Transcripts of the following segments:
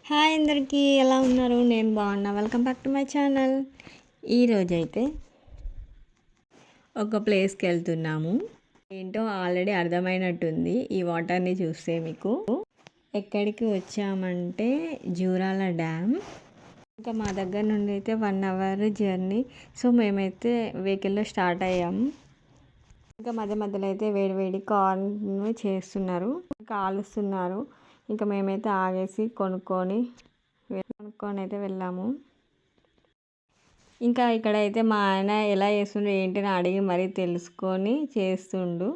Hi అందరికీ, ఎలా ఉన్నారు? నేను బాగున్నా. Welcome back to my channel. ఈరోజైతే ఒక ప్లేస్కి వెళ్తున్నాము. ఏంటో ఆల్రెడీ అర్థమైనట్టుంది ఈ వాటర్ని చూస్తే మీకు. ఎక్కడికి వచ్చామంటే జూరాల డ్యామ్. ఇంకా మా దగ్గర నుండి అయితే 1 అవర్ జర్నీ. సో మేమైతే వెహికల్లో స్టార్ట్ అయ్యాము. ఇంకా మధ్యలో అయితే వేడి కార్న్ చేస్తున్నారు, కాలుస్తున్నారు. ఇంకా మేమైతే ఆగేసి కొనుక్కొని అయితే వెళ్ళాము. ఇంకా ఇక్కడైతే మా ఆయన ఎలా చేస్తుండ్రు ఏంటిని అడిగి మరీ తెలుసుకొని చేస్తుండు.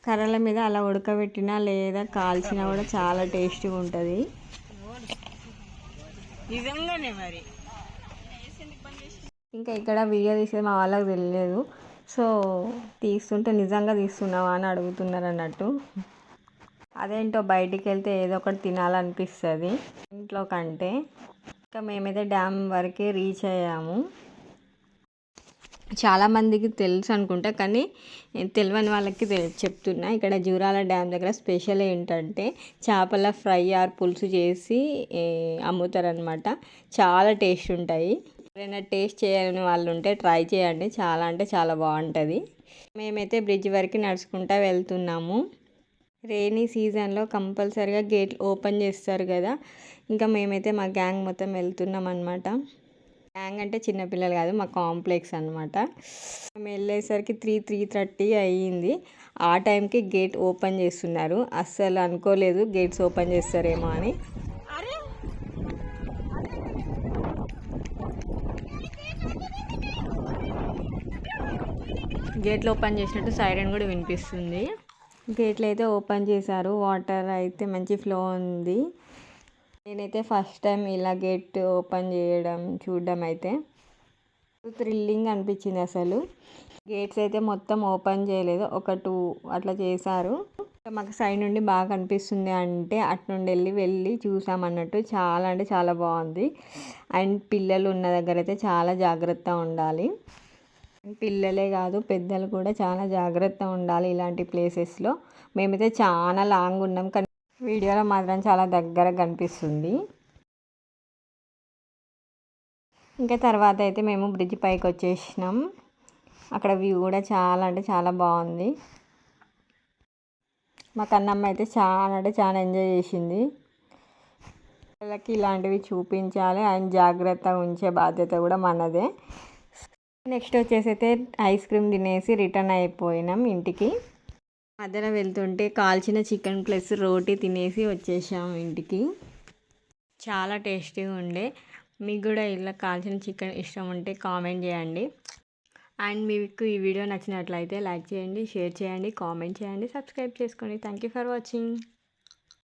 కర్రల మీద అలా ఉడకబెట్టినా లేదా కాల్చినా కూడా చాలా టేస్టీగా ఉంటుంది. ఇంకా ఇక్కడ వీడియో తీసేది మా వాళ్ళకి తెలియదు. సో తీస్తుంటే నిజంగా తీస్తున్నావా అని అడుగుతున్నారు అన్నట్టు. అదేంటో బయటికి వెళ్తే ఏదో ఒకటి తినాలనిపిస్తుంది ఇంట్లో కంటే. ఇంకా మేమైతే డ్యామ్ వరకే రీచ్ అయ్యాము. చాలామందికి తెలుసు అనుకుంటా, కానీ తెలియని వాళ్ళకి చెప్తున్నా. ఇక్కడ జూరాల డ్యామ్ దగ్గర స్పెషల్ ఏంటంటే చేపల ఫ్రై ఆర్ పులుసు చేసి అమ్ముతారనమాట. చాలా టేస్ట్ ఉంటాయి. ఎవరైనా టేస్ట్ చేయని వాళ్ళు ఉంటే ట్రై చేయండి, చాలా అంటే చాలా బాగుంటుంది. మేమైతే బ్రిడ్జ్ వరకు నడుచుకుంటూ వెళ్తున్నాము. రెయినీ సీజన్లో కంపల్సరీగా గేట్లు ఓపెన్ చేస్తారు కదా. ఇంకా మేమైతే మా గ్యాంగ్ మొత్తం వెళ్తున్నాం అనమాట. గ్యాంగ్ అంటే చిన్నపిల్లలు కాదు, మా కాంప్లెక్స్ అనమాట. మేము వెళ్ళేసరికి 3:30 అయ్యింది. ఆ టైంకి గేట్ ఓపెన్ చేస్తున్నారు. అస్సలు అనుకోలేదు గేట్స్ ఓపెన్ చేస్తారేమో అని. గేట్లు ఓపెన్ చేసినట్టు సైరన్ కూడా వినిపిస్తుంది. గేట్లు అయితే ఓపెన్ చేశారు. వాటర్ అయితే మంచి ఫ్లో ఉంది. నేనైతే ఫస్ట్ టైం ఇలా గేట్ ఓపెన్ చూడడం అయితే థ్రిల్లింగ్ అనిపించింది. అసలు గేట్స్ అయితే మొత్తం ఓపెన్ చేయలేదు, ఒక 2 అట్లా చేశారు. మాకు సైడ్ నుండి బాగా కనిపిస్తుంది అంటే అటు నుండి వెళ్ళి చూసామన్నట్టు. చాలా అంటే చాలా బాగుంది. అండ్ పిల్లలు ఉన్న దగ్గర అయితే చాలా జాగ్రత్తగా ఉండాలి. పిల్లలే కాదు పెద్దలు కూడా చాలా జాగ్రత్తగా ఉండాలి ఇలాంటి ప్లేసెస్లో. మేమైతే చాలా లాంగ్ ఉన్నాం, కానీ వీడియోలో మాత్రం చాలా దగ్గర కనిపిస్తుంది. ఇంకా తర్వాత అయితే మేము బ్రిడ్జ్ పైకి వచ్చేసినాం. అక్కడ వ్యూ కూడా చాలా అంటే చాలా బాగుంది. మా కన్నమ్మ అయితే చాలా అంటే చాలా ఎంజాయ్ చేసింది. పిల్లలకి ఇలాంటివి చూపించాలి అండ్ జాగ్రత్తగా ఉంచే బాధ్యత కూడా మనదే. నెక్స్ట్ వచ్చేసి అయితే ఐస్ క్రీమ్ తినేసి రిటర్న్ అయిపోయినాం ఇంటికి. మధ్యలో వెళ్తుంటే కాల్చిన చికెన్ ప్లస్ రోటీ తినేసి వచ్చేసాము ఇంటికి. చాలా టేస్టీగా ఉండే. మీకు కూడా ఇలా కాల్చిన చికెన్ ఇష్టం ఉంటే కామెంట్ చేయండి. అండ్ మీకు ఈ వీడియో నచ్చినట్లయితే లైక్ చేయండి, షేర్ చేయండి, కామెంట్ చేయండి, సబ్స్క్రైబ్ చేసుకోండి. Thank you for watching.